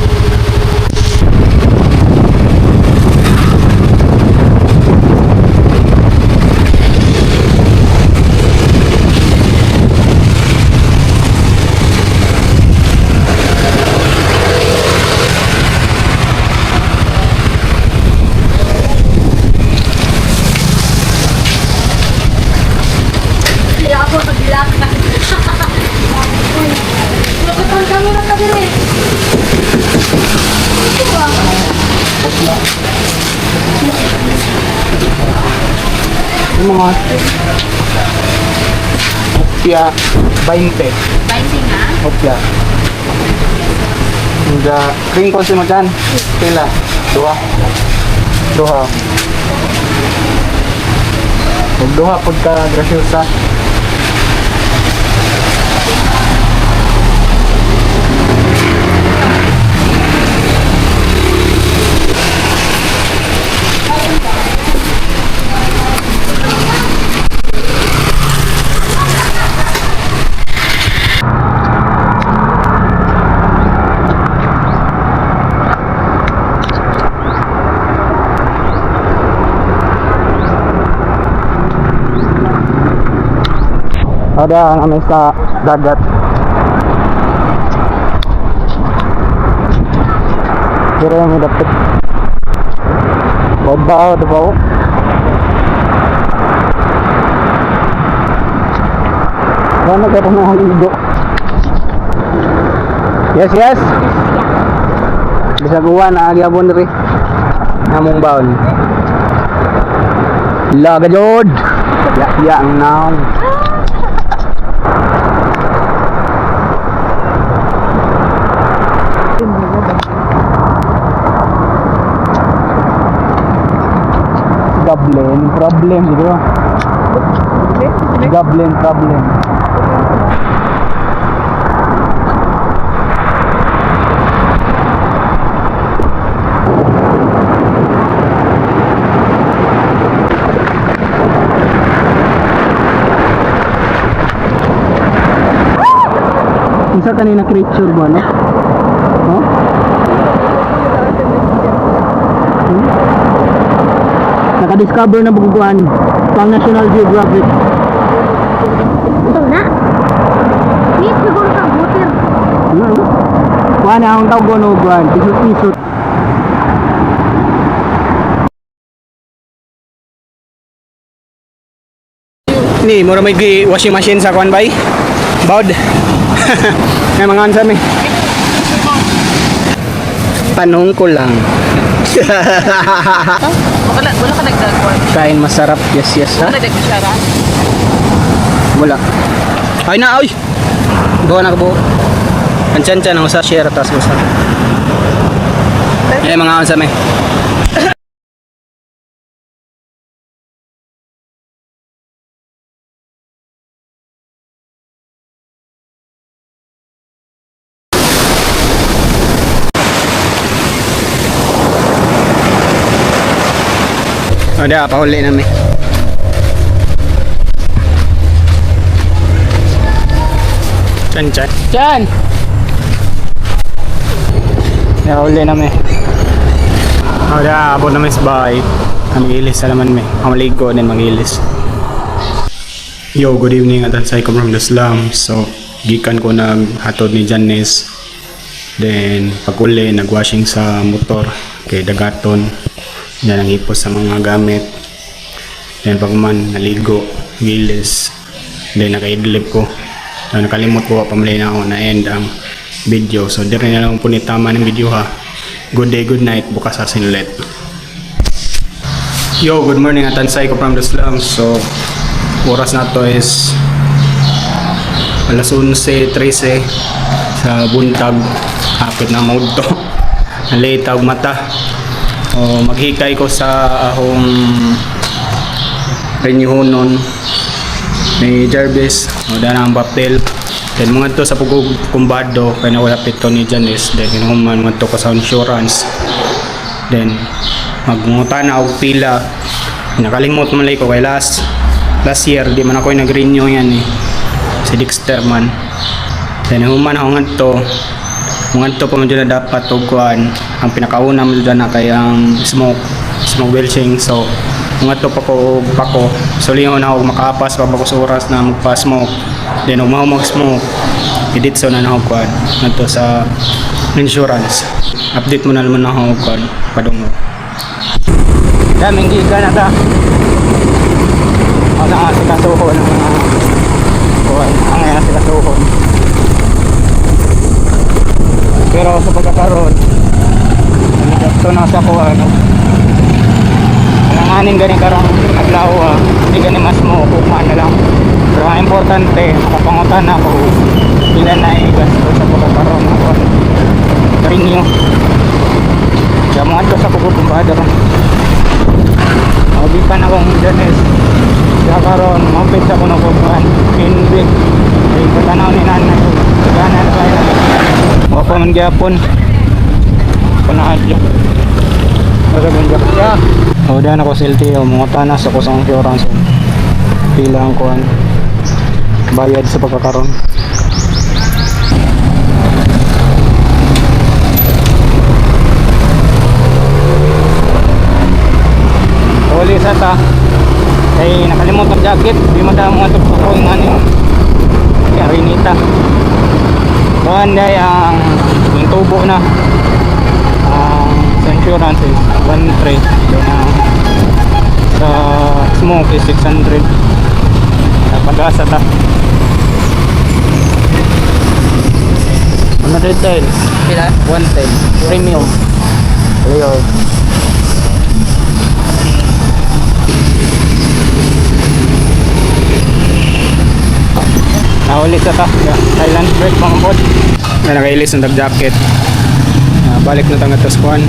Yung mga opya 20 nga? opya hindi kring ko si Madan pila duha ug duha pagka grasyosa ada ang amin sa dagat. Pero yung dapat babaw daw. Wala ka pa mga ligo. Yes, yes. Bisa kuha na agi abon rin. Namong baon. Laga jod. Ya ang naong. Problem gitu. Problem. Isa kanina creature ba no? No? Naka-discover na buguan pang National Geographic. Ito na. Meet siguro ka butir. Ano? Kuha na akong tawag ko buwan. Tisot-tisot. Ni, mura may washing machine sa kuan bay? Baud. May mga answer ni. Tanong ko lang. Wala ka nagdagwan. Kain masarap. Yes, yes ha? Wala nagdagsara. Wala. Ay na, oy! Buo na kabuo. Ang chan-chan ang usa share tas usa. Mga unsa may. Ada pauli na may. Chan-chan. Chan! Pauli na may. Ada abot na may sa bahay. Mag-ilis sa naman may. Maligo din mag-ilis. Yo, good evening at Ansay ko from the slum. So, gikan ko naghatod ni Janice. Then, pag-uli, nag-washing sa motor kay dagaton. Yan ang ipos sa mga gamit. Then, pag man, naligo, gilis. Then, naka-idlip ko. So, nakalimot ko pamali na ako na end ang video. So, di rin na lang po tama ng video ha. Good day, good night. Bukas asin ulit. Yo, good morning at Ansay ko from the slum. So, oras na to is alas 11:13 sa buntag. Hapit na mauto. Nalitag mata. O, maghikay ko sa akong renyuhonon ni Jarvis. O, dana ang papel. Then mga to sa pagkumbado kaya nawalapit to ni Janice. Then kinuhuman mga to ko sa insurance. Then magungutan na ako pila. Nakalimot man ko kay last year di man ako nag-renew yan eh. Si Dexter man. Then human ako ngadto. Mga to pa man dyan na dapat tugkuhan. Ang pinakauna mo dyan na kay ang smoke belching. So mga to pa ko so lingon ako makapas pa ko sa oras na magpa-smoke. Then mag-smoke edit so na ako kuhan ngadto sa insurance. Update mo na naman ako kuhan padung daming giga na ta. Ang nga sila suhon ng mga kuhan ang nga sila suhon. Pero sa pagkakaroon ito na sa kuhan alanganin gani karang adlaw hindi gani mas mo kukuha na lang. Pero ang importante makapangutan na ako ilan na gasto sa pagkakaroon ako renew kaya mga ito sa kukumbada ko mabipan akong Janice kaya karoon mapit sa kuno kukuhan pinbig ay katanaw ni nanay kaya kaya wapa man gyapon panaad yun yeah. O dyan ako silti o mga tanas ako sa insurance pila ang kuhan bayad sa pagkakaroon. Uli sa ta ay nakalimot ang jacket di madamo nga ito ko yung ano kaya rinita kuhan dahil ang tubo na sa insurance is 1.3 sa smoke is 600 pag-asa ta ano retail? Pila? 110 premium ayun naulit sa ta Thailand break mga bod na nakailis ng jacket. Balik na tangat sa squan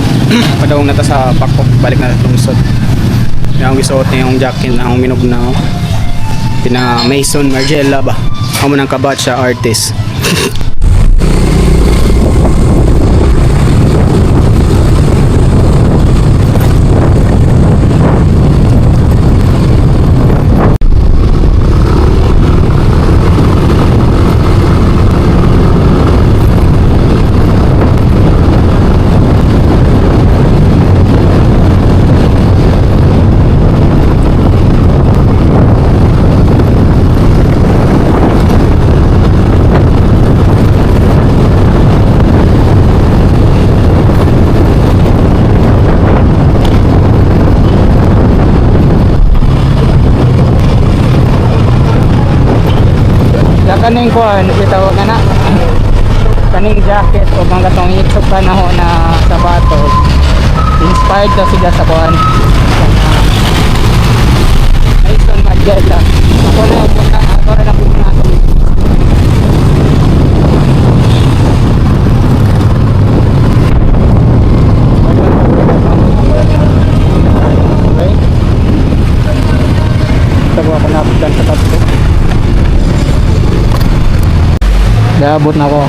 padawong na ta sa pakok balik na tungsod yung gisuot na yung jacket na ang minog na pina Mason Margiela ba ako nang kabat siya artist. Kaning kuan bitaw na kaning jacket o mga gatong itsok na ho na sapatos inspired daw sila sa kuan Mason Margiela ako na punta ako na punta Abot na ko.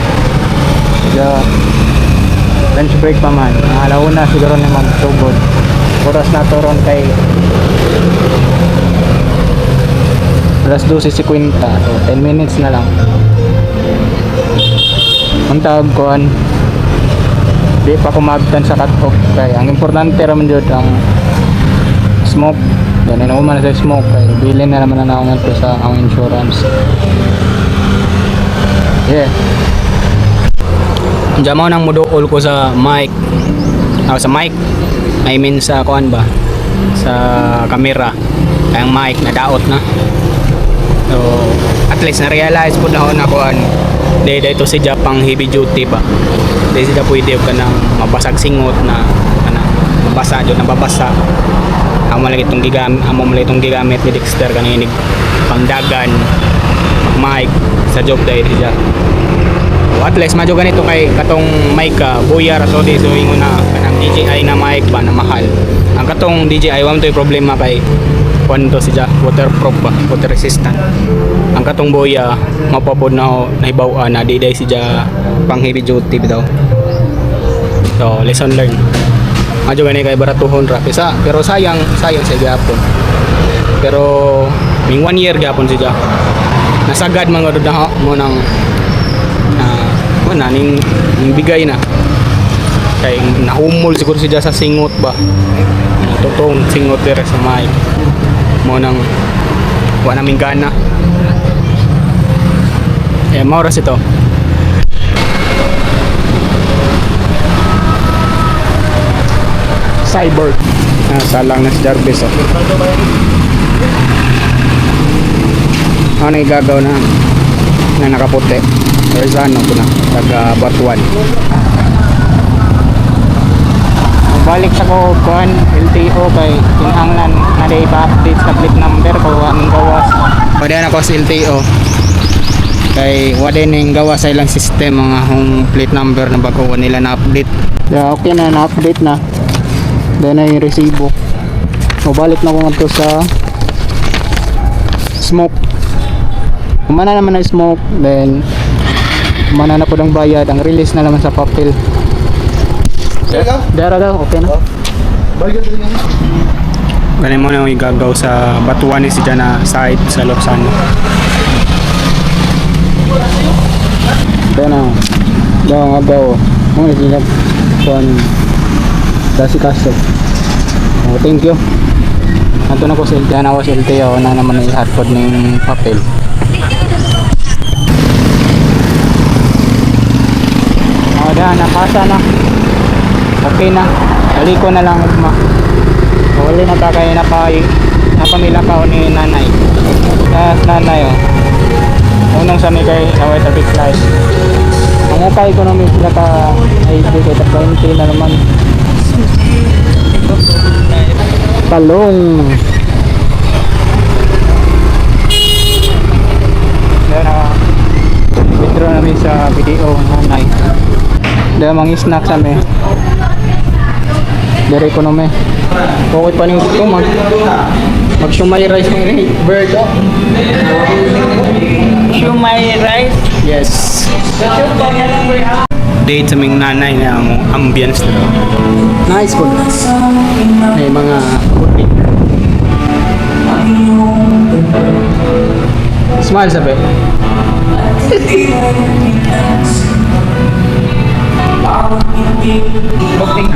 Lunch break pa man. Alauna siguro na magsugod. Oras na to ron kay alas 12:50. So 10 minutes na lang. Ang tawag ko di pa kumabtan sa cut-off kay ang importante raman jud ang smoke. Ganun ako man sa smoke kay bilin na naman na ako ngadto sa ang insurance. Yeah. Diyan mo nang muduol ko sa mic. Sa mic. I mean sa kuan ba? Sa camera. Ang mic nadaot na. So, at least na-realize ko na ako kuan. Dahil ito si Japang heavy duty ba. Dahil sila pwede ka nang mabasag singot na mabasa doon, nababasa. Amo malagi itong gigamit ni Dexter kanina pangdagan mic sa job dahil siya. At least madyo ganito kay katong mic ka buyar so di so ingon na kanang DJI na mic ba na mahal. Ang katong DJI wala to'y problema kay kuan to siya waterproof ba, water resistant. Ang katong boya mapapod na nahibaw na diday siya pang heavy duty bitaw. So lesson learned. Madyo gani kay baratuhon ra kisa pero sayang sa gyapon. Pero ming 1 year gyapon siya. Nasagad mga na mo nang ning bigay na kay nahumol siguro siya sa singot ba totoong singot dire sa mic mo nang wala naming gana mauras ito cyborg salang na si Jarvis ano igagaw na nakaputi Orzano ko na taga Batuan. Balik sa ko kuan LTO kay kinahanglan na day pa-update sa plate number ko ang gawas. Pwede na ko sa LTO. Kay wala ning gawas sa ilang system mga hong plate number na bago nila na-update. Yeah, okay na-update na. Then na yung resibo. So balik na ko ngadto sa smoke. Kumana naman na smoke then mana na po ng bayad ang release na naman sa papel dara daw okay na ganin mo na yung igagaw sa Batuan si dyan na side sa Lopsano dyan na daw ang agaw mga sinap kuhan dasi kaso thank you nato na ko sa LTO na ko sa LTO na naman yung hotpod ng papel na napasa na okay na aliko na lang ugma wala na takay napamilakaw ni nanay nanay unang sa ni kay naway traffic light ang ukay economic sila ka ay kay 20 na naman talong yan na withdraw namin sa video nanay dahil mga snack sa me dari ekonomi okay pa nyung ito mag shumai rice mo rin bird Shumai rice. yes date sa ming nanay na ang ambience nila nice po may mga puting smile sabi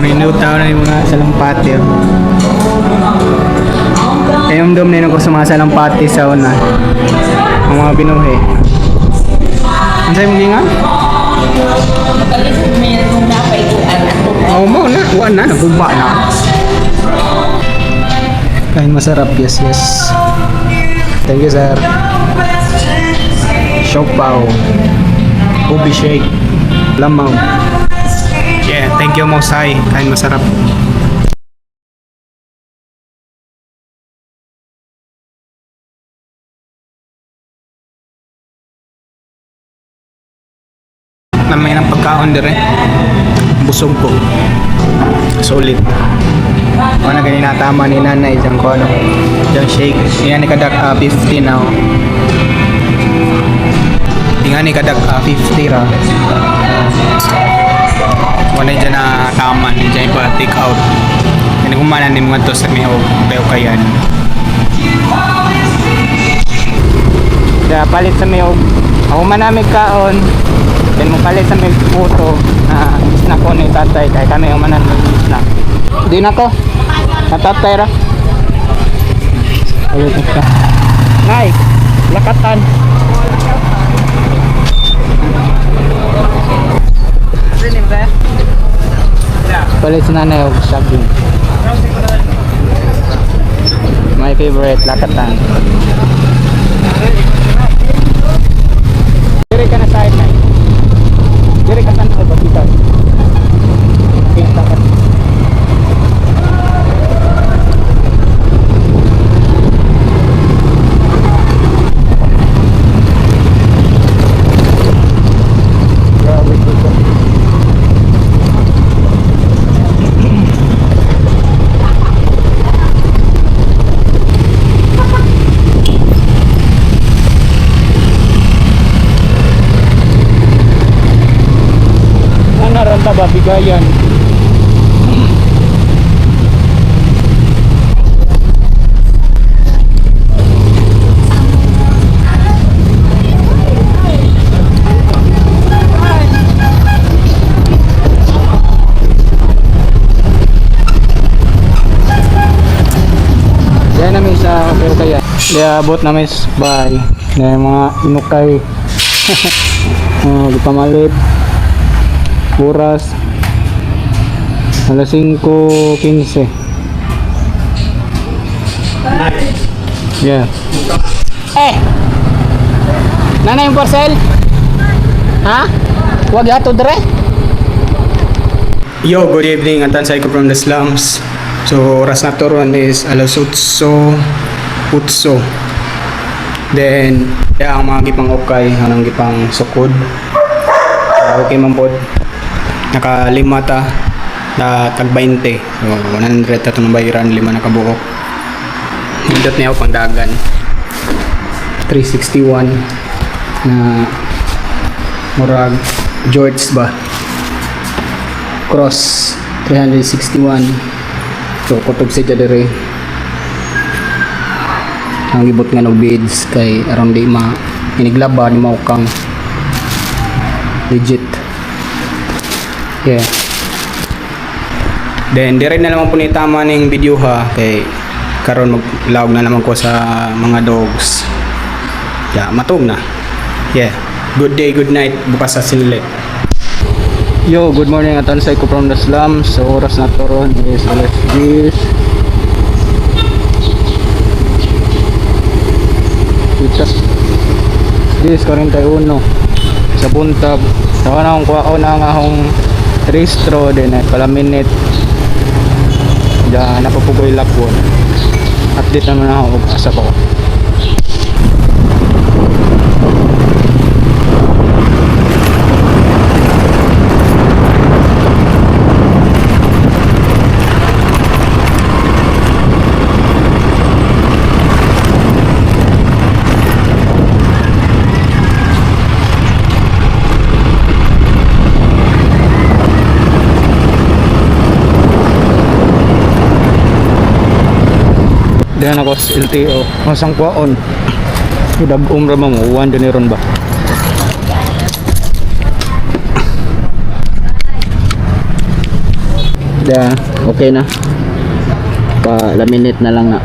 Minute tao na yung mga salampati kayong dom na ko sa mga salampati sa una ang mga binuhi ang sa'yo mong gingan? Oo mo na, huwag na, nagugba na kain masarap, yes thank you sir Siopaw ubi shake lamaw yeah, thank you Mosay. Kain masarap. Namay ng pagkaon dire. Busog po. Solid. Ano ganina tama ni nanay dyan ko ano. Dyan shake. Yan ni kadak 50 now. Tingnan nga ni kadag 50 ra. Wala dyan na taman, dyan pa take out. Kaya kumanan ni mga to sa mihog, tayo kayan. Kaya palit sa mihog, ako man namin kaon, then mo palit sa mihog puto na snack ko ni tatay, kaya kami yung manan snack. Di na ko, natatay ra. Ulit ka. Nay, lakatan. Palit si nanay o sabi. My favorite, lakatan. Diri ka na side na. Diri ka saan sa babitan. Okay, lakatan. Grabe dito. Naran ta ba bigayan? Yan namin sa kaya. Kaya abot namin sa bahay. Na mga inukay. Pamalit. Oras alas 5:15. Yeah. Nanay yung parcel? Ha? Huwag yato dre? Yo, good evening. Antan sa ko from the slums. So, oras na to ron is alas 8:08. Then, ang mga gipang okay, anong gipang sukod. Okay man po. Naka-5 ta na tag 20. So 100 ta itong bayaran, 5 na kabuok. Hindot niya pang dagan. 361 na murag George ba? Cross 361. So kutob si Jadere. Ang ibot nga ng beads kay around di ma iniglaba ni maukang legit. Yeah. Then dire na naman po ni tama ning video ha kay karon maglawag na naman ko sa mga dogs. Yeah, matug na. Yeah. Good day, good night. Bukas sa sinlet. Yo, good morning. Atan sa ko from the slums. So oras na to ron is alas 10. This 41 sa buntab. Saka na akong kuha na nga akong restro din at pala minute. Diyan napapugoy lapon. Update naman ako asa ko. Diyan ako sa LTO. Masang kuwaon. Dag-um ra mo. Uwan din ron ba? Diyan. Okay na. Pa-laminate na lang na.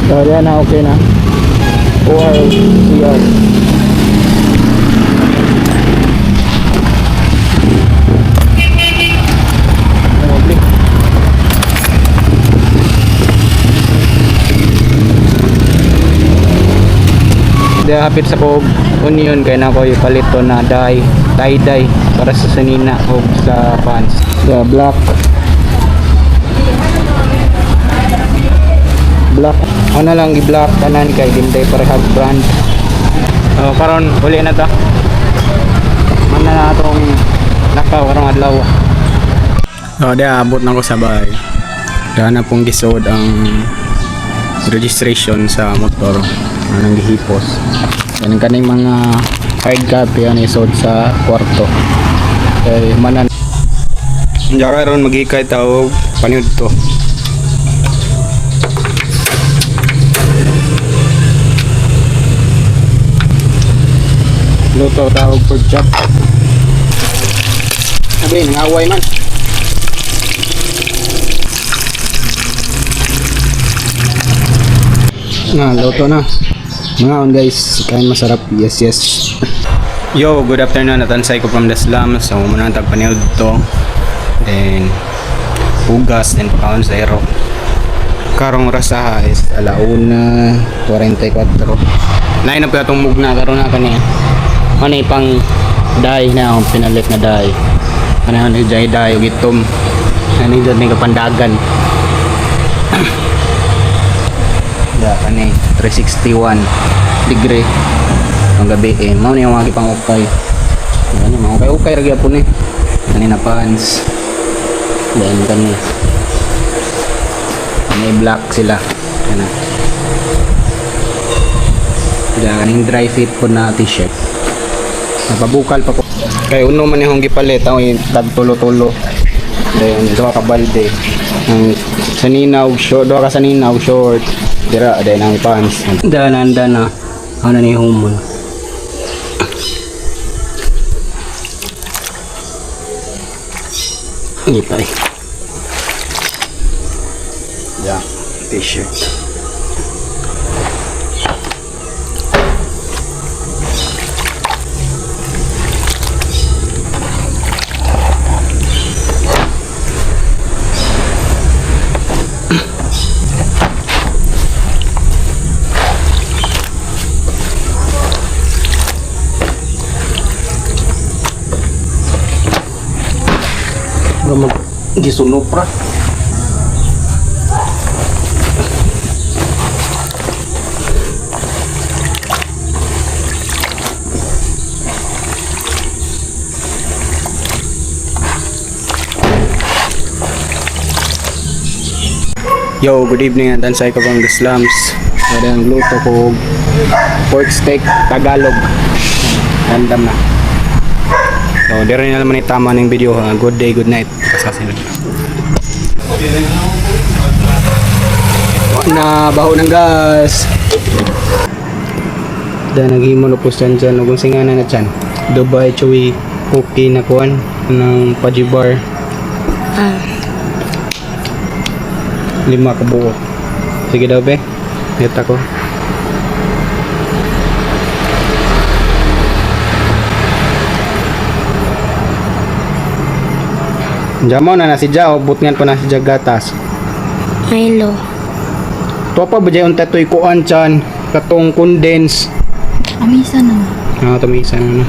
So diyan na. Okay na. OR, CR. Diya hapit sa kog onion kay na ko ipalit to na tie-dye para sa sanina o sa pants. Yeah, black. Ano lang i-black kanan kay dinday parehas brand. Karon uli na ta. Mana na atong nakaw karong adlaw. Diya abot na ko sa bahay. Diya na pong gisod ang registration sa motor anong gihipos. Yan kaning mga hard copy ang isod sa kwarto. Kay manan. Diya karon magikay tao paniud to. Luto tawag pork chop. Sabi, ngaway man. Luto na. Mga on guys, kain masarap. Yes, yes. Yo, good afternoon. Natansay ko from the slum. So, muna tagpaniod to. Then, hugas. Then, pakaon sa ero. Karong rasaha is 1:44. Lain na po itong mugna. Karoon na kanina. Ano pang dye na akong pinalit na dye. Ano yung dye o gitom. Ano yung dyan may kapandagan. Kani 361 degree ang gabi mao ni yung mga pang ukay. Ano mga ukay ra gyapon ni. Kanina pants. Then kani black sila. Kana. Kaning dry fit po na t-shirt. Napabukal pa ko. Kay uno man yung gipalit ang tagtulo-tulo. Then duha ka balde. Ang saninaw short, duha ka saninaw short. Dira ada nang pants. Dananda na. Ano ni humon. Ini pa. Ya, t-shirt. Gisunopra. Yo, good evening. Tansay ko from the slums. Ada ang luto ko pork steak Tagalog. Random na. So, di rin naman itama ng video. Good day, good night. Kasasin lang. Na baho ng gas. Dahil naghimo na po dyan. Nagong singana na dyan. Dubai Chewy cookie na kuhan ng Paji Bar. 5 kabuo. Sige daw be. Neta ko. Jamo na si Jao, butngan pa na si Jagatas. Milo. Topa ba dyan tatoy kuan chan katong condense. Amisa na. Tumisa na.